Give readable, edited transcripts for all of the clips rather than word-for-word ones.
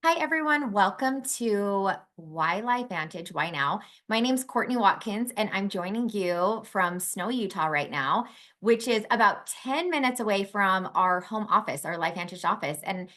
Hi, everyone. Welcome to Why LifeVantage, Why Now? My name's Courtney Watkins, and I'm joining you from Snow, Utah right now, which is about 10 minutes away from our home office, our LifeVantage office. And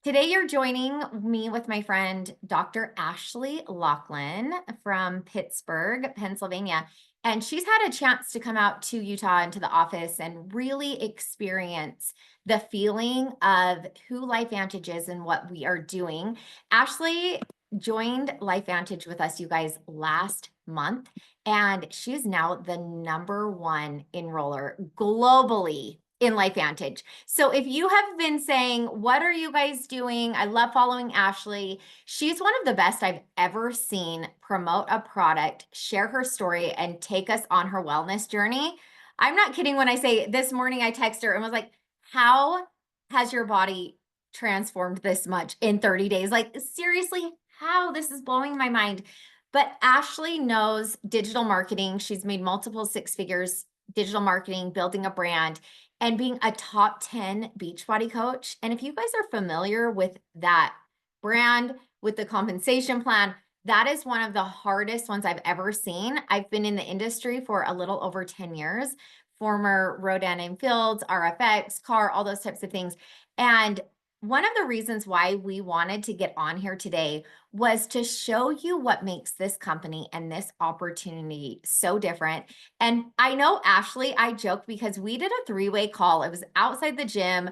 today you're joining me with my friend, Dr. Ashly Locklin from Pittsburgh, Pennsylvania. And she's had a chance to come out to Utah and to the office and really experience the feeling of who LifeVantage is and what we are doing. Ashley joined LifeVantage with us, you guys, last month, and she's now the #1 enroller globally in LifeVantage. So if you have been saying, what are you guys doing? I love following Ashley. She's one of the best I've ever seen promote a product, share her story, and take us on her wellness journey. I'm not kidding when I say this morning I texted her and was like, how has your body transformed this much in 30 days? Like, seriously, how? This is blowing my mind. But Ashley knows digital marketing. She's made multiple six figures digital marketing, building a brand, and being a top 10 Beachbody coach. And if you guys are familiar with that brand, with the compensation plan, that is one of the hardest ones I've ever seen. I've been in the industry for a little over 10 years, former Rodan and Fields, RFX, CAR, all those types of things. And one of the reasons why we wanted to get on here today was to show you what makes this company and this opportunity so different. And I know, Ashley, I joked because we did a three-way call. It was outside the gym.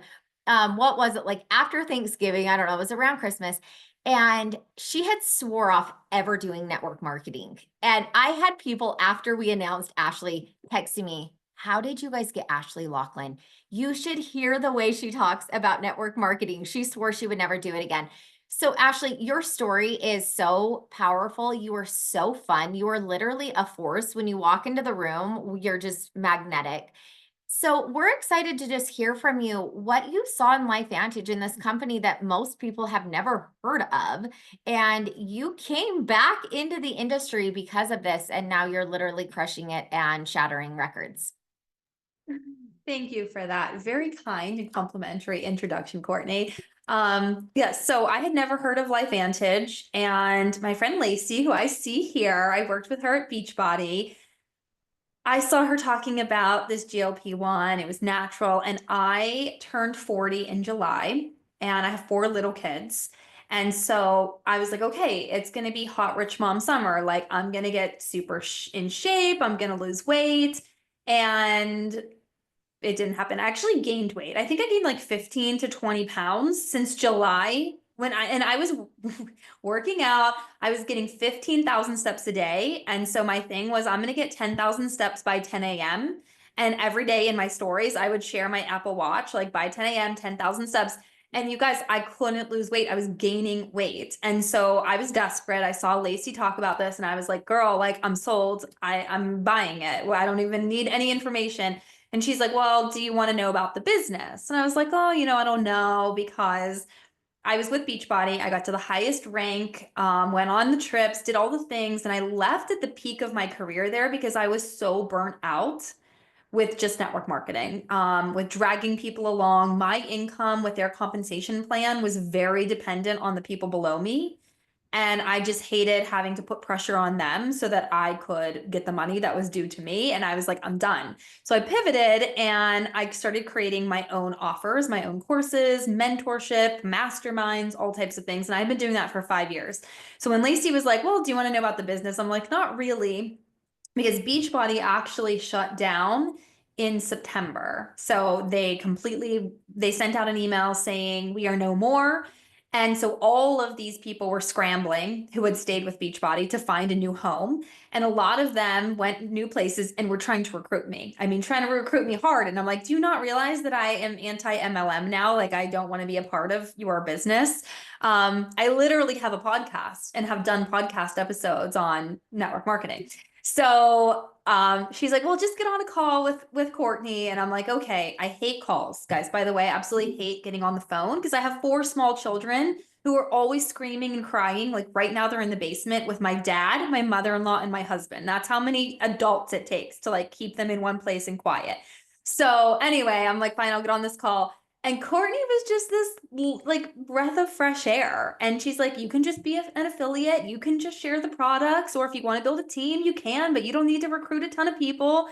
What was it, like after Thanksgiving? I don't know. It was around Christmas. And she had swore off ever doing network marketing. And I had people after we announced Ashley texting me, how did you guys get Ashly Locklin? You should hear the way she talks about network marketing. She swore she would never do it again. So, Ashley, your story is so powerful. You are so fun. You are literally a force. When you walk into the room, you're just magnetic. So, we're excited to just hear from you what you saw in LifeVantage in this company that most people have never heard of. And you came back into the industry because of this, and now you're literally crushing it and shattering records. Thank you for that very kind and complimentary introduction, Courtney. Yes, so I had never heard of LifeVantage, and my friend Lacey, who I see here, I worked with her at Beachbody. I saw her talking about this GLP-1. It was natural, and I turned 40 in July, and I have four little kids. And so I was like, okay, it's going to be hot, rich mom summer. Like, I'm going to get super in shape. I'm going to lose weight. And it didn't happen. I actually gained weight. I think I gained like 15 to 20 pounds since July when I was working out. I was getting 15,000 steps a day. And so my thing was, I'm going to get 10,000 steps by 10 a.m. And every day in my stories, I would share my Apple Watch, like by 10 a.m., 10,000 steps. And you guys, I couldn't lose weight. I was gaining weight. And so I was desperate. I saw Lacey talk about this and I was like, girl, like I'm sold. I'm buying it. Well, I don't even need any information. And she's like, well, do you want to know about the business? And I was like, oh, I don't know, because I was with Beachbody. I got to the highest rank, went on the trips, did all the things. And I left at the peak of my career there because I was so burnt out with just network marketing, with dragging people along. My income with their compensation plan was very dependent on the people below me. And I just hated having to put pressure on them so that I could get the money that was due to me. And I was like, I'm done. So I pivoted and I started creating my own offers, my own courses, mentorship, masterminds, all types of things. And I've been doing that for 5 years. So when Lacey was like, well, do you want to know about the business? I'm like, not really, because Beachbody actually shut down in September. So they sent out an email saying we are no more. And so all of these people were scrambling who had stayed with Beachbody to find a new home. And a lot of them went new places and were trying to recruit me. I mean, trying to recruit me hard. And I'm like, do you not realize that I am anti-MLM now? Like, I don't want to be a part of your business. I literally have a podcast and have done podcast episodes on network marketing. So she's like, well, just get on a call with Courtney. And I'm like, okay, I hate calls, guys. By the way, I absolutely hate getting on the phone because I have four small children who are always screaming and crying. Like right now they're in the basement with my dad, my mother-in-law, and my husband. That's how many adults it takes to like keep them in one place and quiet. So anyway, I'm like, fine, I'll get on this call. And Courtney was just this like breath of fresh air. And she's like, you can just be an affiliate. You can just share the products. Or if you want to build a team, you can, but you don't need to recruit a ton of people.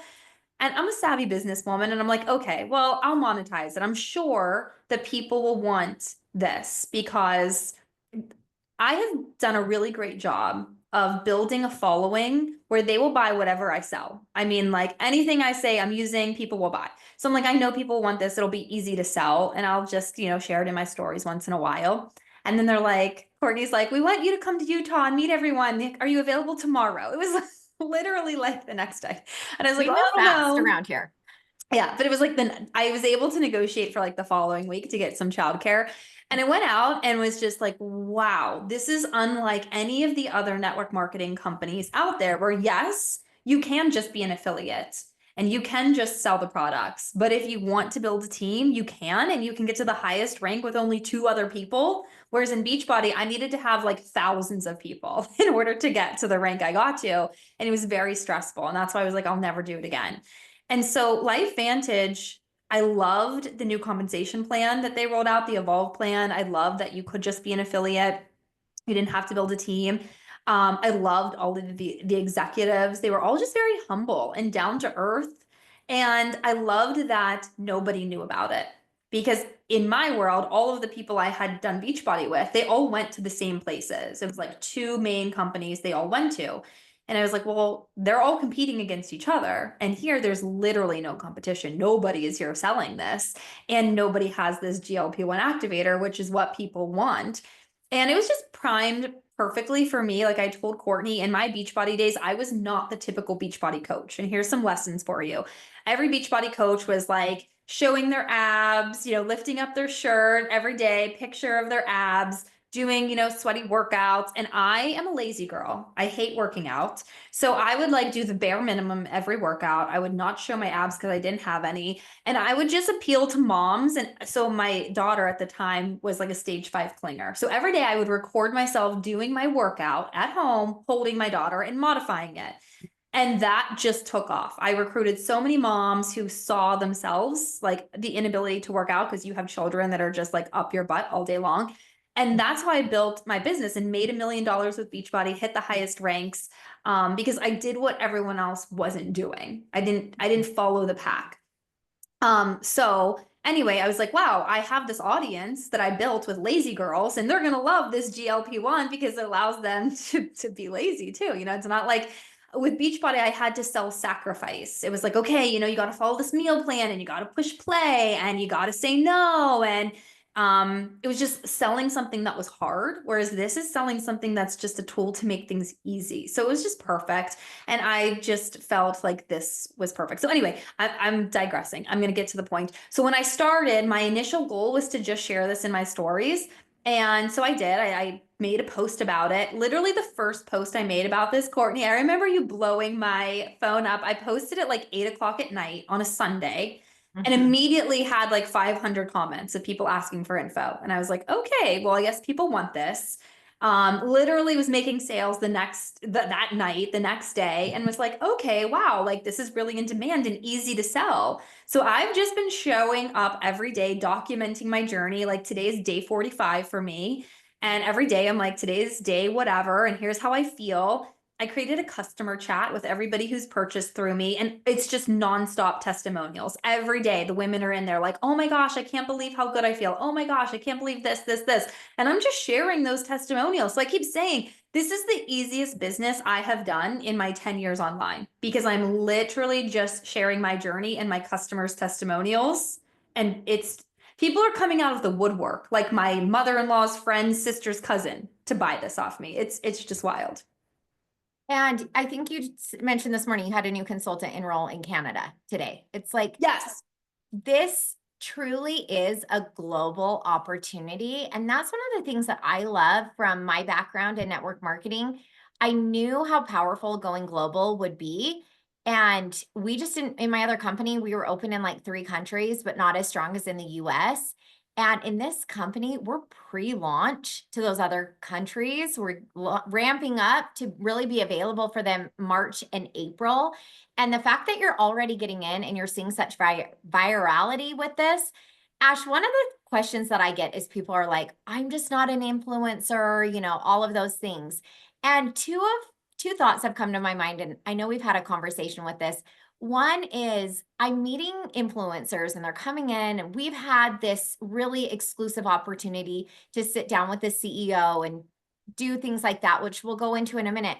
And I'm a savvy businesswoman. And I'm like, okay, well, I'll monetize it. I'm sure that people will want this because I have done a really great job of building a following where they will buy whatever I sell. I mean, like anything I say I'm using, people will buy. So I'm like, I know people want this. It'll be easy to sell. And I'll just, share it in my stories once in a while. And then they're like, Courtney's like, we want you to come to Utah and meet everyone. Are you available tomorrow? It was literally like the next day. And I was like, We well, move I don't fast know. around here. Yeah, but it was like I was able to negotiate for like the following week to get some childcare. And I went out and was just like, wow, this is unlike any of the other network marketing companies out there where, yes, you can just be an affiliate and you can just sell the products. But if you want to build a team, you can, and you can get to the highest rank with only 2 other people. Whereas in Beachbody, I needed to have like thousands of people in order to get to the rank I got to. And it was very stressful. And that's why I was like, I'll never do it again. And so LifeVantage, I loved the new compensation plan that they rolled out, the Evolve plan. I loved that you could just be an affiliate. You didn't have to build a team. I loved all of the executives. They were all just very humble and down to earth. And I loved that nobody knew about it because in my world, all of the people I had done Beachbody with, they all went to the same places. It was like 2 main companies they all went to. And I was like, well, they're all competing against each other. And here there's literally no competition. Nobody is here selling this. And nobody has this GLP-1 activator, which is what people want. And it was just primed perfectly for me. Like I told Courtney in my Beachbody days, I was not the typical Beachbody coach. And here's some lessons for you. Every Beachbody coach was like showing their abs, lifting up their shirt every day, picture of their abs, doing, sweaty workouts. And I am a lazy girl. I hate working out. So I would like do the bare minimum every workout. I would not show my abs because I didn't have any. And I would just appeal to moms. And so my daughter at the time was like a stage 5 clinger. So every day I would record myself doing my workout at home, holding my daughter and modifying it. And that just took off. I recruited so many moms who saw themselves like the inability to work out because you have children that are just like up your butt all day long. And that's how I built my business and made $1 million with Beachbody, hit the highest ranks because I did what everyone else wasn't doing. I didn't follow the pack. So anyway, I was like, wow, I have this audience that I built with lazy girls, and they're gonna love this GLP-1 because it allows them to be lazy too. It's not like with Beachbody, I had to sell sacrifice. It was like, okay, you got to follow this meal plan and you got to push play and you got to say no. And it was just selling something that was hard, whereas this is selling something that's just a tool to make things easy. So it was just perfect. And I just felt like this was perfect. So anyway, I'm digressing. I'm going to get to the point. So when I started, my initial goal was to just share this in my stories. And so I did. I made a post about it. Literally the first post I made about this, Courtney, I remember you blowing my phone up. I posted it like 8 o'clock at night on a Sunday and immediately had like 500 comments of people asking for info. And I was like, okay, well, I guess people want this. Literally was making sales that night, the next day, and was like, okay, wow, like this is really in demand and easy to sell. So I've just been showing up every day, documenting my journey. Like today is day 45 for me. And every day I'm like, today's day, whatever, and here's how I feel. I created a customer chat with everybody who's purchased through me, and it's just nonstop testimonials. Every day, the women are in there like, oh my gosh, I can't believe how good I feel. Oh my gosh, I can't believe this, this, this. And I'm just sharing those testimonials. So I keep saying, this is the easiest business I have done in my 10 years online because I'm literally just sharing my journey and my customers' testimonials. And people are coming out of the woodwork, like my mother-in-law's friend's sister's cousin to buy this off me. It's just wild. And I think you mentioned this morning you had a new consultant enroll in Canada today. It's like, Yes. this truly is a global opportunity. And that's one of the things that I love from my background in network marketing. I knew how powerful going global would be. And we just didn't, in my other company, we were open in like 3 countries, but not as strong as in the US. And in this company, we're pre-launch to those other countries. We're ramping up to really be available for them March and April. And the fact that you're already getting in and you're seeing such virality with this, Ash, one of the questions that I get is people are like, I'm just not an influencer, all of those things. And two thoughts have come to my mind, and I know we've had a conversation with this. One is I'm meeting influencers and they're coming in, and we've had this really exclusive opportunity to sit down with the CEO and do things like that, which we'll go into in a minute.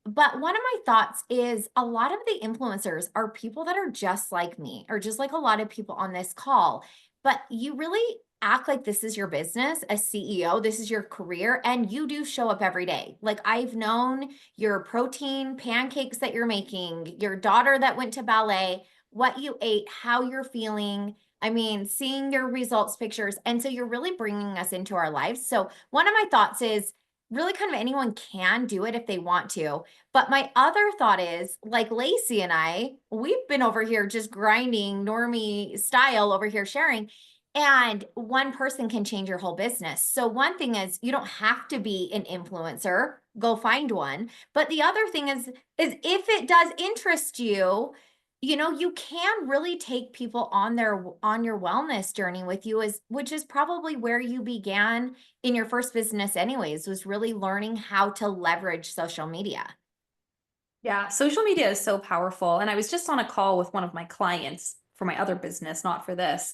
But one of my thoughts is a lot of the influencers are people that are just like me, or just like a lot of people on this call. But you really act like this is your business as CEO, this is your career, and you do show up every day. Like I've known your protein pancakes that you're making, your daughter that went to ballet, what you ate, how you're feeling. I mean, seeing your results pictures. And so you're really bringing us into our lives. So one of my thoughts is really kind of anyone can do it if they want to. But my other thought is like Lacey and I, we've been over here just grinding normie style over here sharing. And one person can change your whole business. So one thing is you don't have to be an influencer, go find one. But the other thing is if it does interest you, you can really take people on your wellness journey with you, is which is probably where you began in your first business anyways, was really learning how to leverage social media. Yeah, social media is so powerful. And I was just on a call with one of my clients for my other business, not for this.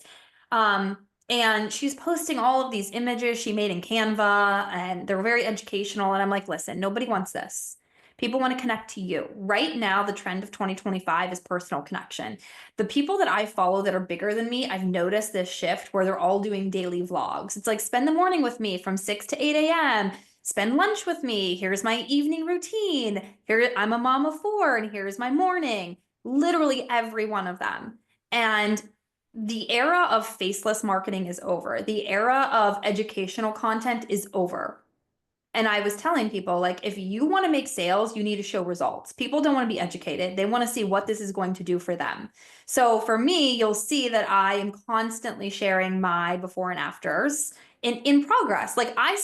Um, and she's posting all of these images she made in Canva, and they're very educational. And I'm like, listen, nobody wants this. People want to connect to you. Right now, the trend of 2025 is personal connection. The people that I follow that are bigger than me, I've noticed this shift where they're all doing daily vlogs. It's like spend the morning with me from 6 to 8 a.m. Spend lunch with me. Here's my evening routine. Here, I'm a mom of four, and here's my morning. Literally every one of them. And the era of faceless marketing is over. The era of educational content is over. And I was telling people, like, if you want to make sales, you need to show results. People don't want to be educated. They want to see what this is going to do for them. So for me, you'll see that I am constantly sharing my before and afters in progress. Like I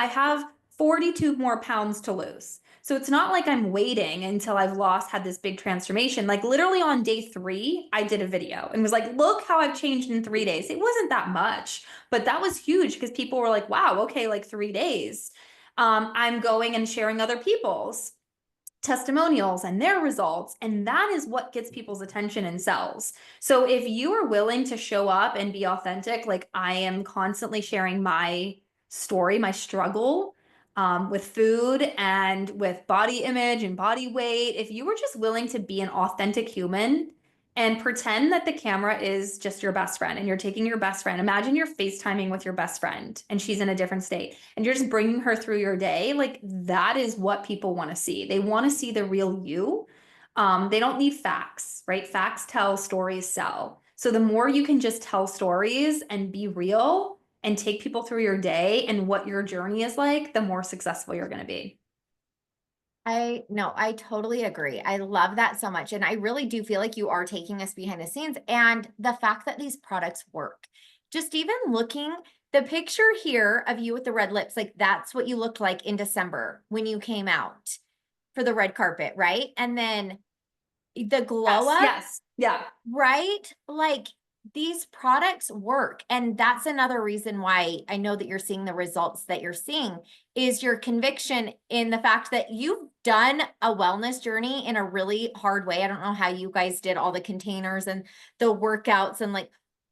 have 42 more pounds to lose. So it's not like I'm waiting until I've had this big transformation. Like literally on day 3, I did a video and was like, look how I've changed in 3 days. It wasn't that much, but that was huge because people were like, wow, okay, like 3 days. I'm going and sharing other people's testimonials and their results. And that is what gets people's attention and sells. So if you are willing to show up and be authentic, like I am constantly sharing my story, my struggle with food and with body image and body weight, if you were just willing to be an authentic human and pretend that the camera is just your best friend and you're taking your best friend, imagine you're FaceTiming with your best friend and she's in a different state and you're just bringing her through your day. Like that is what people want to see. They want to see the real you. They don't need facts, right? Facts tell, stories sell. So the more you can just tell stories and be real and take people through your day and what your journey is like, the more successful you're going to be. I totally agree. I love that so much. And I really do feel like you are taking us behind the scenes, and the fact that these products work. Just even looking, the picture here of you with the red lips, like that's what you looked like in December when you came out for the red carpet, right? And then the glow Yes, up, yes, yeah. right? Like these products work. And that's another reason why I know that you're seeing the results that you're seeing, is your conviction in the fact that you've done a wellness journey in a really hard way. I don't know how you guys did all the containers and the workouts and like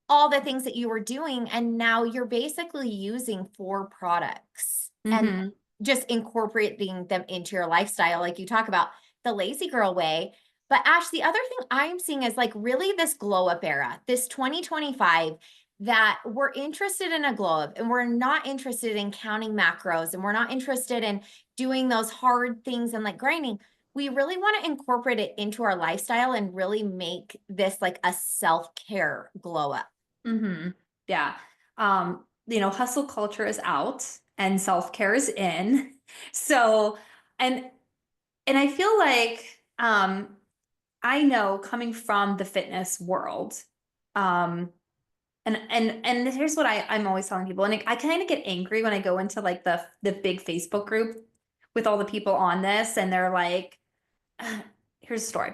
all the things that you were doing. And now you're basically using 4 products and Mm-hmm. just incorporating them into your lifestyle, like you talk about the lazy girl way. But Ash, the other thing I'm seeing is like really this glow up era, this 2025, that we're interested in a glow up and we're not interested in counting macros and we're not interested in doing those hard things and like grinding. We really want to incorporate it into our lifestyle and really make this like a self-care glow up. Mm-hmm. Yeah. Hustle culture is out and self-care is in. So, and I feel like I know coming from the fitness world, um, and here's what I'm always telling people, and I kind of get angry when I go into like the big Facebook group with all the people on this, and they're like, here's a story.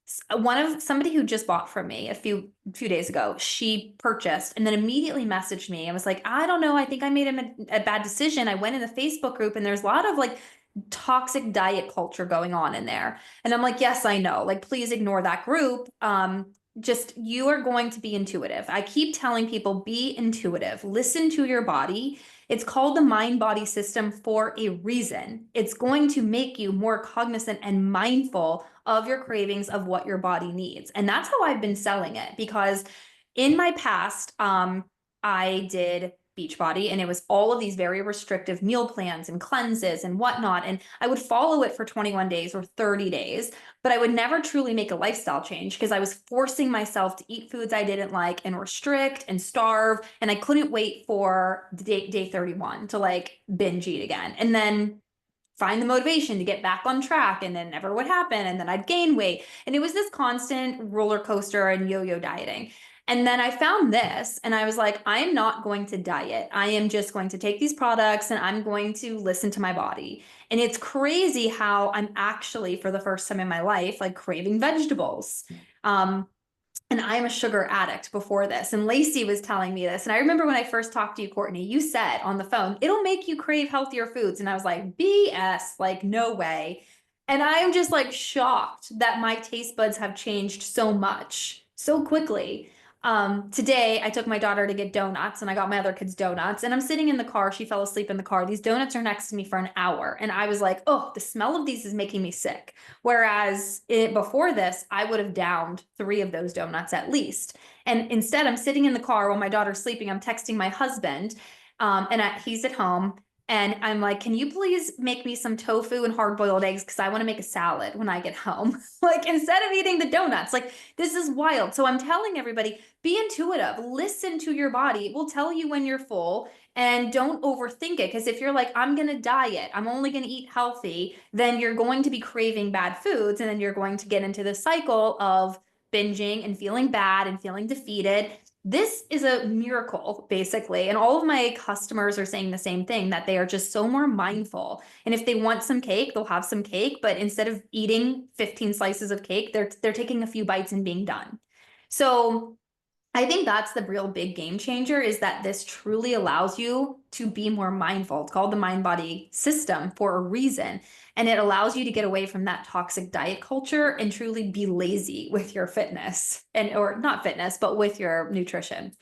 Somebody who just bought from me a few days ago, she purchased and then immediately messaged me and was like, I don't know, I think I made a bad decision. I went in the Facebook group and there's a lot of like toxic diet culture going on in there. And I'm like, yes, I know. Like, please ignore that group. Just you are going to be intuitive. I keep telling people, be intuitive, listen to your body. It's called the mind body system for a reason. It's going to make you more cognizant and mindful of your cravings, of what your body needs. And that's how I've been selling it, because in my past, I did Beachbody, and it was all of these very restrictive meal plans and cleanses and whatnot. And I would follow it for 21 days or 30 days, but I would never truly make a lifestyle change because I was forcing myself to eat foods I didn't like and restrict and starve. And I couldn't wait for day 31 to like binge eat again. And then find the motivation to get back on track, and then never would happen, and then I'd gain weight, and it was this constant roller coaster and yo-yo dieting. And then I found this and I was like, I am not going to diet. I am just going to take these products and I'm going to listen to my body. And it's crazy how I'm actually, for the first time in my life, like craving vegetables. And I'm a sugar addict before this. And Lacey was telling me this. And I remember when I first talked to you, Courtney, you said on the phone, it'll make you crave healthier foods. And I was like, BS, like, no way. And I am just like shocked that my taste buds have changed so much so quickly. Today I took my daughter to get donuts and I got my other kids donuts, and I'm sitting in the car. She fell asleep in the car. These donuts are next to me for an hour. And I was like, oh, the smell of these is making me sick. Whereas before this, I would have downed 3 of those donuts at least. And instead, I'm sitting in the car while my daughter's sleeping. I'm texting my husband, he's at home. And I'm like, can you please make me some tofu and hard-boiled eggs? Because I want to make a salad when I get home. Like, instead of eating the donuts, like, this is wild. So I'm telling everybody, be intuitive, listen to your body. It will tell you when you're full, and don't overthink it. Because if you're like, I'm going to diet, I'm only going to eat healthy, then you're going to be craving bad foods. And then you're going to get into the cycle of binging and feeling bad and feeling defeated. This is a miracle, basically. And all of my customers are saying the same thing, that they are just so more mindful. And if they want some cake, they'll have some cake. But instead of eating 15 slices of cake, they're taking a few bites and being done. So I think that's the real big game changer, is that this truly allows you to be more mindful. It's called the mind body system for a reason. And it allows you to get away from that toxic diet culture and truly be lazy with your fitness, or not fitness, but with your nutrition.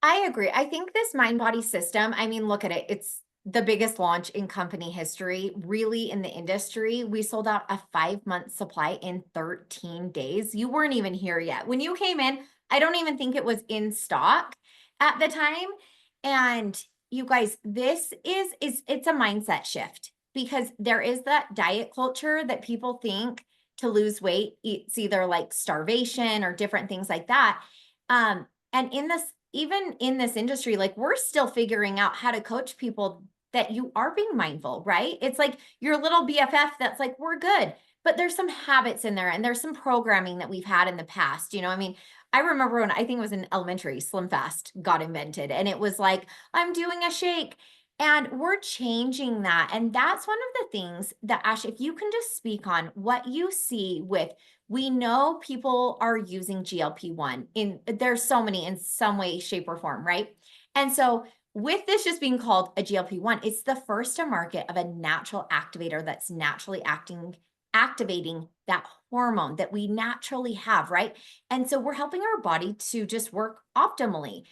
I agree. I think this mind body system, I mean, look at it. It's the biggest launch in company history, really, in the industry. We sold out a 5-month supply in 13 days. You weren't even here yet. When you came in, I don't even think it was in stock at the time. And you guys, this is it's a mindset shift, because there is that diet culture that people think to lose weight, it's either like starvation or different things like that. And even in this industry, like, we're still figuring out how to coach people that you are being mindful, right? It's like your little BFF that's like, we're good, but there's some habits in there and there's some programming that we've had in the past. I mean, I remember when, I think it was in elementary, Slim Fast got invented, and it was like, I'm doing a shake. And we're changing that. And that's one of the things that, Ash, if you can just speak on what you see with, we know people are using GLP-1 there's so many in some way, shape, or form, right? And so with this just being called a GLP-1, it's the first to market of a natural activator that's naturally activating that hormone that we naturally have, right? And so we're helping our body to just work optimally.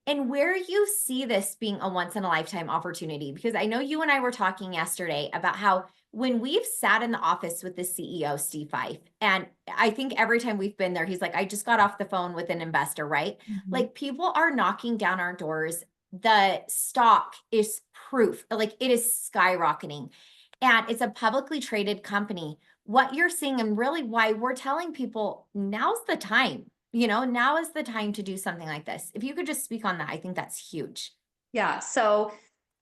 And where you see this being a once in a lifetime opportunity, because I know you and I were talking yesterday about how when we've sat in the office with the CEO, Steve Fife, and I think every time we've been there, he's like, I just got off the phone with an investor, right? Like, people are knocking down our doors. The stock is proof, like, it is skyrocketing, and it's a publicly traded company. What you're seeing, and really why we're telling people now's the time. Now is the time to do something like this. If you could just speak on that, I think that's huge. Yeah. So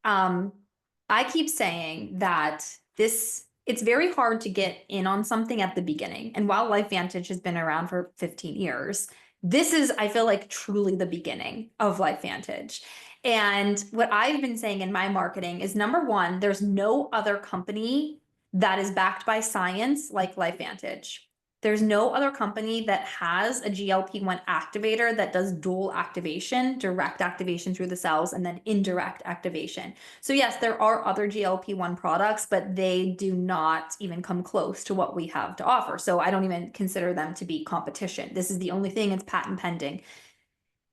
I keep saying that it's very hard to get in on something at the beginning. And while LifeVantage has been around for 15 years, this is, I feel like, truly the beginning of LifeVantage. And what I've been saying in my marketing is, number one, there's no other company that is backed by science like LifeVantage. There's no other company that has a GLP-1 activator that does dual activation, direct activation through the cells, and then indirect activation. So yes, there are other GLP-1 products, but they do not even come close to what we have to offer. So I don't even consider them to be competition. This is the only thing, it's patent pending.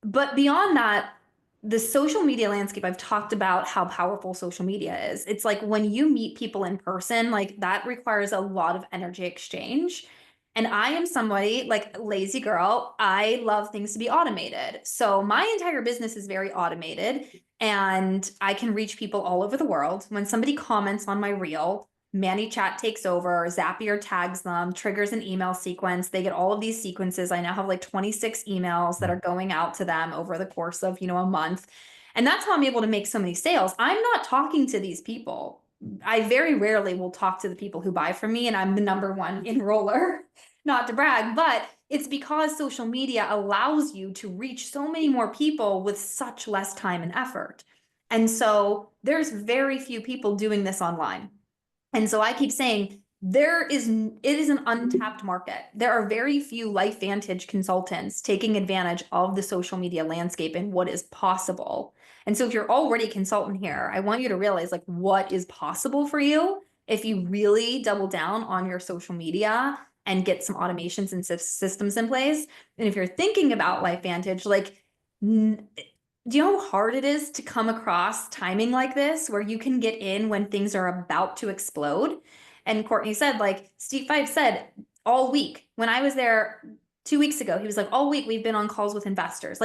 But beyond that, the social media landscape, I've talked about how powerful social media is. It's like when you meet people in person, like that requires a lot of energy exchange. And I am somebody like lazy girl. I love things to be automated. So my entire business is very automated and I can reach people all over the world. When somebody comments on my reel, ManyChat takes over, Zapier tags them, triggers an email sequence. They get all of these sequences. I now have like 26 emails that are going out to them over the course of, a month. And that's how I'm able to make so many sales. I'm not talking to these people. I very rarely will talk to the people who buy from me, and I'm the number one enroller, not to brag, but it's because social media allows you to reach so many more people with such less time and effort. And so there's very few people doing this online. And so I keep saying it is an untapped market. There are very few LifeVantage consultants taking advantage of the social media landscape and what is possible. And so if you're already a consultant here, I want you to realize like what is possible for you if you really double down on your social media and get some automations and systems in place. And if you're thinking about LifeVantage, like do you know how hard it is to come across timing like this where you can get in when things are about to explode? And Courtney said, like Steve Five said, all week when I was there 2 weeks ago, he was like, all week we've been on calls with investors.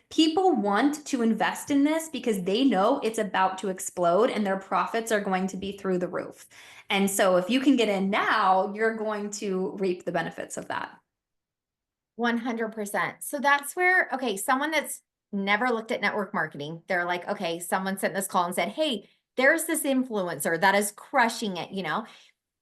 People want to invest in this because they know it's about to explode and their profits are going to be through the roof. And so if you can get in now, you're going to reap the benefits of that. 100%. So that's where, okay, someone that's never looked at network marketing, they're like, okay, someone sent this call and said, hey, there's this influencer that is crushing it,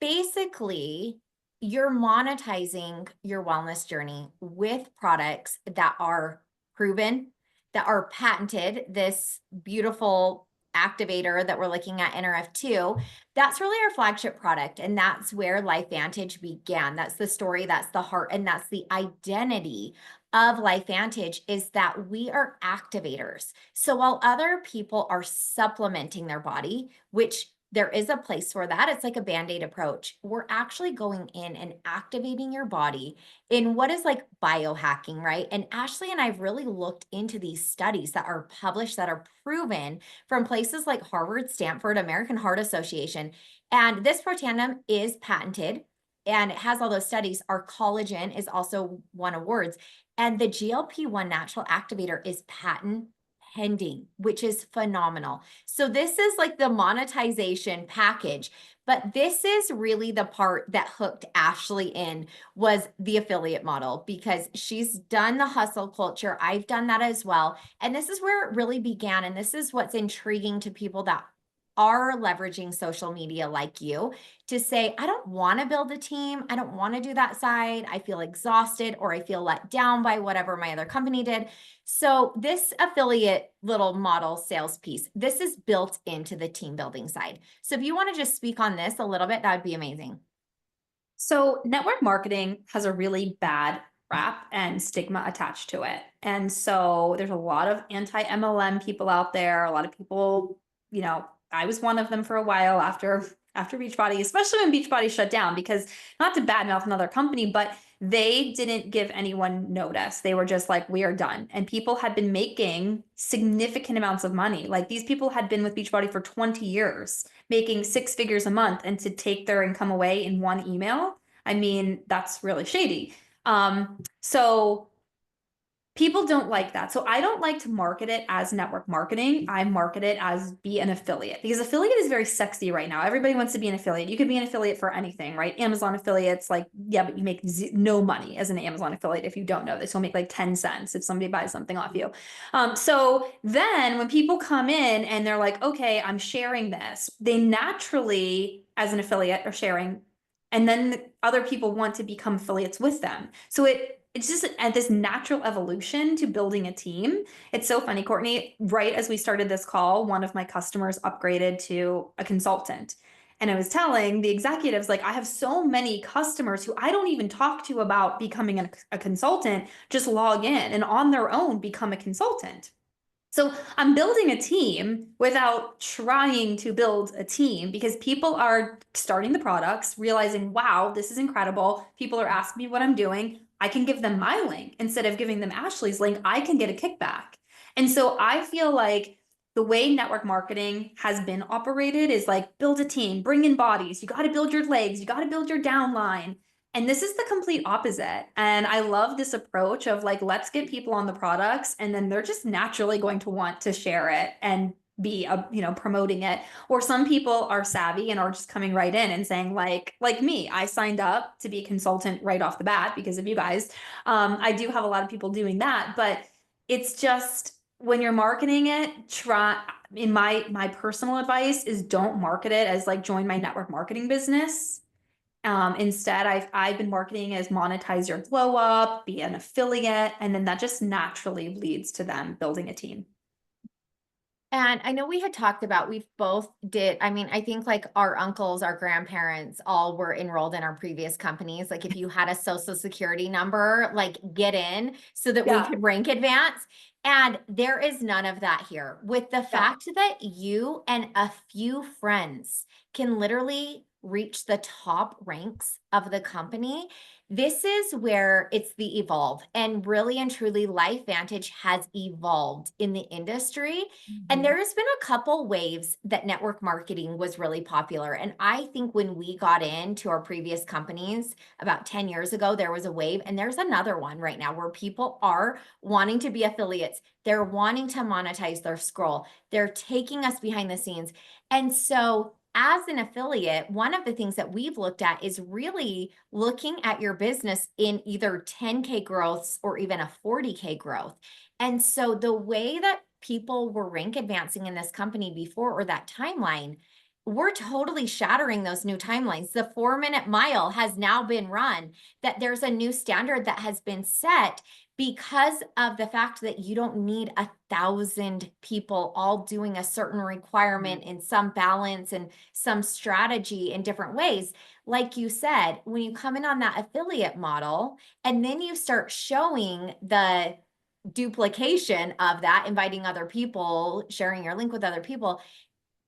Basically, you're monetizing your wellness journey with products that are proven, that are patented. This beautiful activator that we're looking at NRF2, that's really our flagship product. And that's where LifeVantage began. That's the story, that's the heart, and that's the identity of LifeVantage, is that we are activators. So while other people are supplementing their body, which there is a place for that, it's like a Band-Aid approach. We're actually going in and activating your body in what is like biohacking, right? And Ashley and I've really looked into these studies that are published, that are proven from places like Harvard, Stanford, American Heart Association. And this Protandim is patented and it has all those studies. Our collagen is also won awards. And the GLP-1 natural activator is patent pending, which is phenomenal. So this is like the monetization package, but this is really the part that hooked Ashley in, was the affiliate model, because she's done the hustle culture. I've done that as well. And this is where it really began. And this is what's intriguing to people that are leveraging social media like you, to say, I don't want to build a team. I don't want to do that side. I feel exhausted or I feel let down by whatever my other company did. So this affiliate little model sales piece, this is built into the team building side. So if you want to just speak on this a little bit, that would be amazing. So network marketing has a really bad rap and stigma attached to it. And so there's a lot of anti-MLM people out there. A lot of people, I was one of them for a while after Beachbody, especially when Beachbody shut down, because not to badmouth another company, but they didn't give anyone notice. They were just like, we are done. And people had been making significant amounts of money. Like these people had been with Beachbody for 20 years, making 6 figures a month, and to take their income away in one email, I mean, that's really shady. So people don't like that. So I don't like to market it as network marketing. I market it as be an affiliate, because affiliate is very sexy right now. Everybody wants to be an affiliate. You could be an affiliate for anything, right? Amazon affiliates, like, yeah, but you make no money as an Amazon affiliate. If you don't know this, you'll make like 10 cents if somebody buys something off you. So then when people come in and they're like, okay, I'm sharing this, they naturally, as an affiliate, are sharing. And then other people want to become affiliates with them. So it's just at this natural evolution to building a team. It's so funny, Courtney, right as we started this call, one of my customers upgraded to a consultant. And I was telling the executives, like, I have so many customers who I don't even talk to about becoming a consultant, just log in and on their own become a consultant. So I'm building a team without trying to build a team, because people are starting the products, realizing, wow, this is incredible. People are asking me what I'm doing. I can give them my link instead of giving them Ashley's link. I can get a kickback. And so I feel like the way network marketing has been operated is like, build a team, bring in bodies. You got to build your legs. You got to build your downline. And this is the complete opposite. And I love this approach of like, let's get people on the products, and then they're just naturally going to want to share it and be, promoting it. Or some people are savvy and are just coming right in and saying, like me, I signed up to be a consultant right off the bat because of you guys. I do have a lot of people doing that, but it's just, when you're marketing it, my personal advice is, don't market it as like, join my network marketing business. Instead, I've been marketing as monetize your glow up, be an affiliate, and then that just naturally leads to them building a team. And I know we had talked about, we've both did, I mean, I think like our uncles, our grandparents all were enrolled in our previous companies. Like if you had a social security number, like get in so that we Yeah. could rank advance. And there is none of that here. With the Yeah. fact that you and a few friends can literally reach the top ranks of the company, this is where it's the evolve. And really and truly, LifeVantage has evolved in the industry. And there has been a couple waves that network marketing was really popular. And I think when we got into our previous companies about 10 years ago, there was a wave, and there's another one right now where people are wanting to be affiliates. They're wanting to monetize their scroll. They're taking us behind the scenes. And so as an affiliate, one of the things that we've looked at is really looking at your business in either 10K growths or even a 40K growth. And so the way that people were rank advancing in this company before, or that timeline, we're totally shattering those new timelines. The 4-minute mile has now been run, that there's a new standard that has been set because of the fact that you don't need 1,000 people all doing a certain requirement in some balance and some strategy in different ways. Like you said, when you come in on that affiliate model and then you start showing the duplication of that, inviting other people, sharing your link with other people,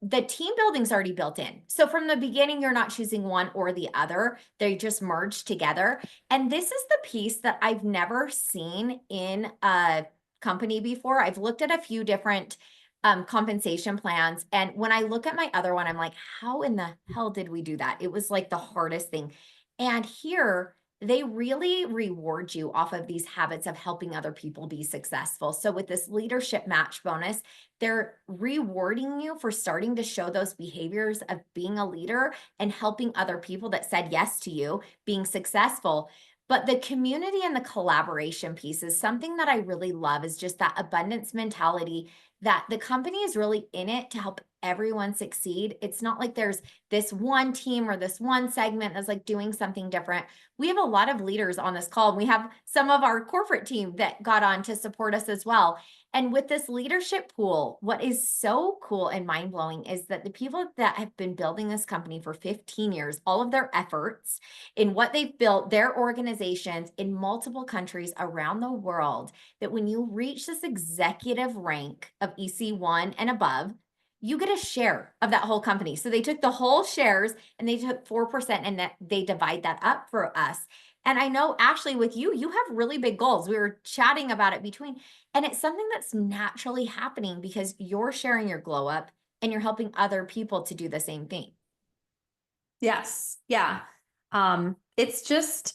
the team building's already built in. So from the beginning, you're not choosing one or the other. They just merge together. And this is the piece that I've never seen in a company before. I've looked at a few different compensation plans. And when I look at my other one, I'm like, how in the hell did we do that? It was like the hardest thing. And here, they really reward you off of these habits of helping other people be successful. So with this leadership match bonus, they're rewarding you for starting to show those behaviors of being a leader and helping other people that said yes to you being successful. But the community and the collaboration piece is something that I really love, is just that abundance mentality, that the company is really in it to help everyone succeed. It's not like there's this one team or this one segment that's like doing something different. We have a lot of leaders on this call, and we have some of our corporate team that got on to support us as well. And with this leadership pool, what is so cool and mind-blowing is that the people that have been building this company for 15 years, all of their efforts in what they've built, their organizations in multiple countries around the world, that when you reach this executive rank of EC1 and above, you get a share of that whole company. So they took the whole shares and they took 4%, and that they divide that up for us. And I know, Ashley, with you, you have really big goals. We were chatting about it between, and it's something that's naturally happening because you're sharing your glow up and you're helping other people to do the same thing. Yes. Yeah. It's just,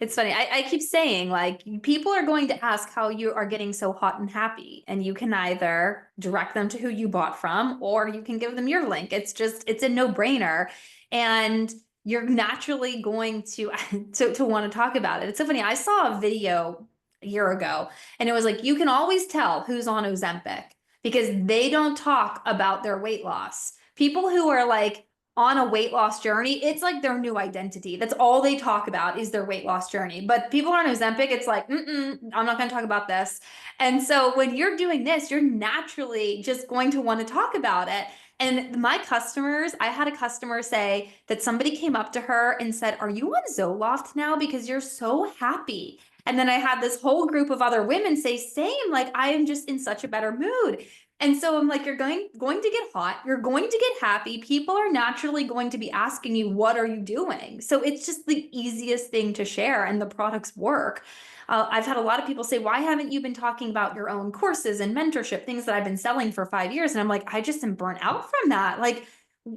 it's funny. I keep saying, like, people are going to ask how you are getting so hot and happy, and you can either direct them to who you bought from, or you can give them your link. It's a no-brainer. And you're naturally going to, to want to talk about it. It's so funny. I saw a video a year ago, and it was like, you can always tell who's on Ozempic because they don't talk about their weight loss. People who are like on a weight loss journey, it's like their new identity. That's all they talk about is their weight loss journey. But people on Ozempic, it's like, I'm not going to talk about this. And so when you're doing this, you're naturally just going to want to talk about it. And my customers, I had a customer say that somebody came up to her and said, "Are you on Zoloft now? Because you're so happy." And then I had this whole group of other women say, "Same, like I am just in such a better mood." And so I'm like, you're going to get hot, you're going to get happy. People are naturally going to be asking you, "What are you doing?" So it's just the easiest thing to share, and the products work. I've had a lot of people say, "Why haven't you been talking about your own courses and mentorship, things that I've been selling for 5 years?" And I'm like, I just am burnt out from that. Like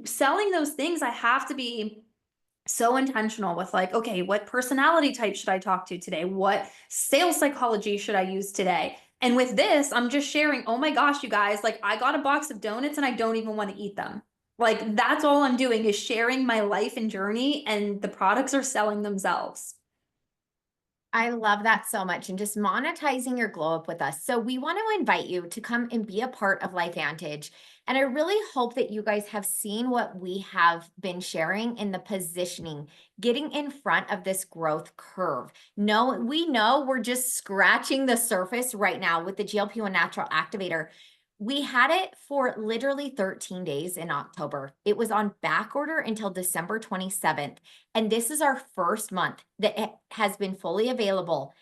selling those things, I have to be so intentional with like, okay, what personality type should I talk to today? What sales psychology should I use today? And with this, I'm just sharing, oh my gosh, you guys, like I got a box of donuts and I don't even want to eat them. Like that's all I'm doing is sharing my life and journey, and the products are selling themselves. I love that so much, and just monetizing your glow up with us. So we want to invite you to come and be a part of LifeVantage. And I really hope that you guys have seen what we have been sharing in the positioning, getting in front of this growth curve. No, we know we're just scratching the surface right now with the GLP-1 natural activator. We had it for literally 13 days in October. It was on back order until December 27th. And this is our first month that it has been fully available.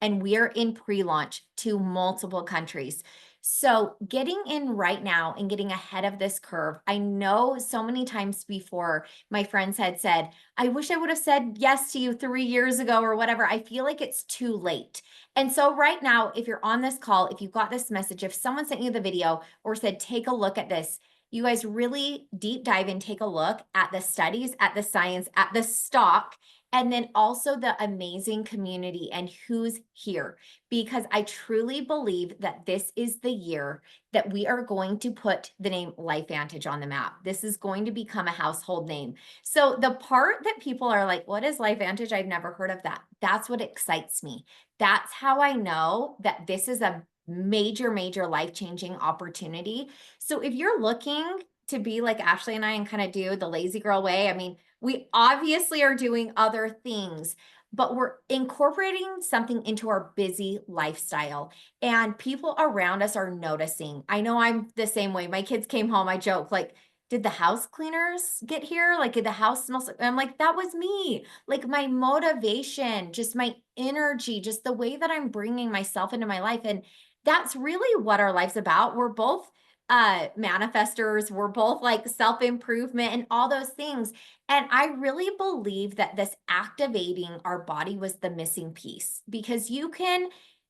And we're in pre-launch to multiple countries. So getting in right now and getting ahead of this curve, I know so many times before my friends had said, "I wish I would have said yes to you 3 years ago," or whatever. I feel like it's too late. And so right now, if you're on this call, if you got this message, if someone sent you the video or said, "Take a look at this," you guys really deep dive and take a look at the studies, at the science, at the stock, and then also the amazing community and who's here. Because I truly believe that this is the year that we are going to put the name LifeVantage on the map. This is going to become a household name. So the part that people are like, "What is LifeVantage? I've never heard of that." That's what excites me. That's how I know that this is a major, major life-changing opportunity. So if you're looking to be like Ashley and I and kind of do the lazy girl way, I mean, we obviously are doing other things, but we're incorporating something into our busy lifestyle, and people around us are noticing. I know I'm the same way. My kids came home, I joke like, "Did the house cleaners get here? Like, did the house smell?" I'm like, that was me. Like my motivation, just my energy, just the way that I'm bringing myself into my life. And that's really what our life's about. We're both manifestors. We're both like self-improvement and all those things. And I really believe that this activating our body was the missing piece, because you can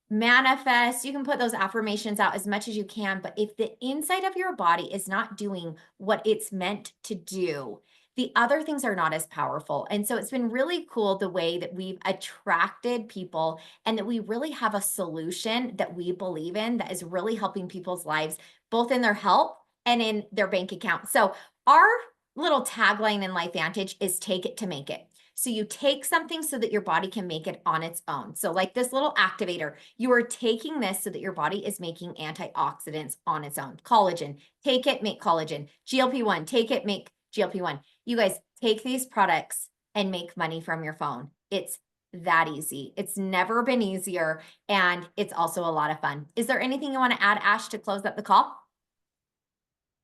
manifest, you can put those affirmations out as much as you can, but if the inside of your body is not doing what it's meant to do, the other things are not as powerful. And so it's been really cool the way that we've attracted people, and that we really have a solution that we believe in that is really helping people's lives, both in their health and in their bank account. So our little tagline in LifeVantage is "Take it to make it." So you take something so that your body can make it on its own. So like this little activator, you are taking this so that your body is making antioxidants on its own. Collagen, take it, make collagen. GLP-1, take it, make GLP-1. You guys take these products and make money from your phone. It's that easy. It's never been easier. And it's also a lot of fun. Is there anything you want to add, Ash, to close up the call?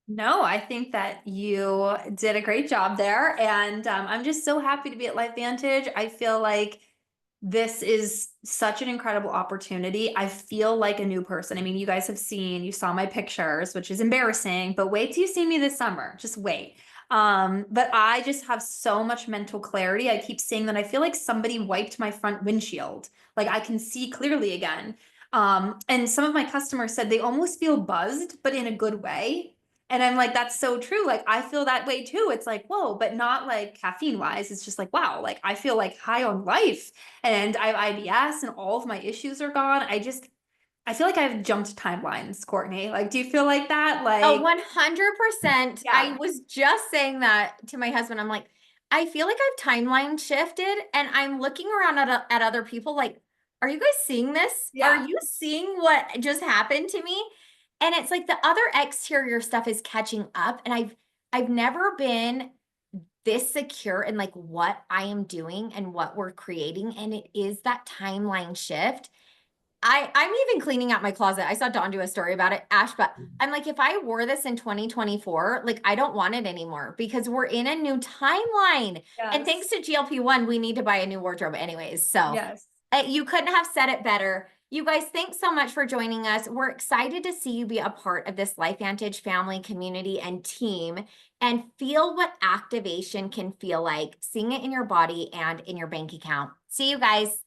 No, I think that you did a great job there. And I'm just so happy to be at LifeVantage. I feel like this is such an incredible opportunity. I feel like a new person. I mean, you saw my pictures, which is embarrassing, but wait till you see me this summer. Just wait. But I just have so much mental clarity. I keep saying that I feel like somebody wiped my front windshield. Like I can see clearly again. And some of my customers said they almost feel buzzed, but in a good way. And I'm like, that's so true. Like, I feel that way too. It's like, whoa, but not like caffeine wise. It's just like, wow, like I feel like high on life, and I have IBS and all of my issues are gone. I feel like I've jumped timelines, Courtney. Like, do you feel like that? Oh, Like, 100%. I yeah, was just saying that to my husband. I'm like, I feel like I've timeline shifted, and I'm looking around at other people like, "Are you guys seeing this? Are yeah. you seeing what just happened to me?" And it's like the other exterior stuff is catching up, and I've never been this secure in like what I am doing and what we're creating, and it is that timeline shift. I'm even cleaning out my closet. I saw Dawn do a story about it, Ash, but I'm like, if I wore this in 2024, like I don't want it anymore because we're in a new timeline. And thanks Yes. to GLP-1, we need to buy a new wardrobe anyways. So Yes. you couldn't have said it better. You guys, thanks so much for joining us. We're excited to see you be a part of this LifeVantage family, community, and team and feel what activation can feel like, seeing it in your body and in your bank account. See you guys.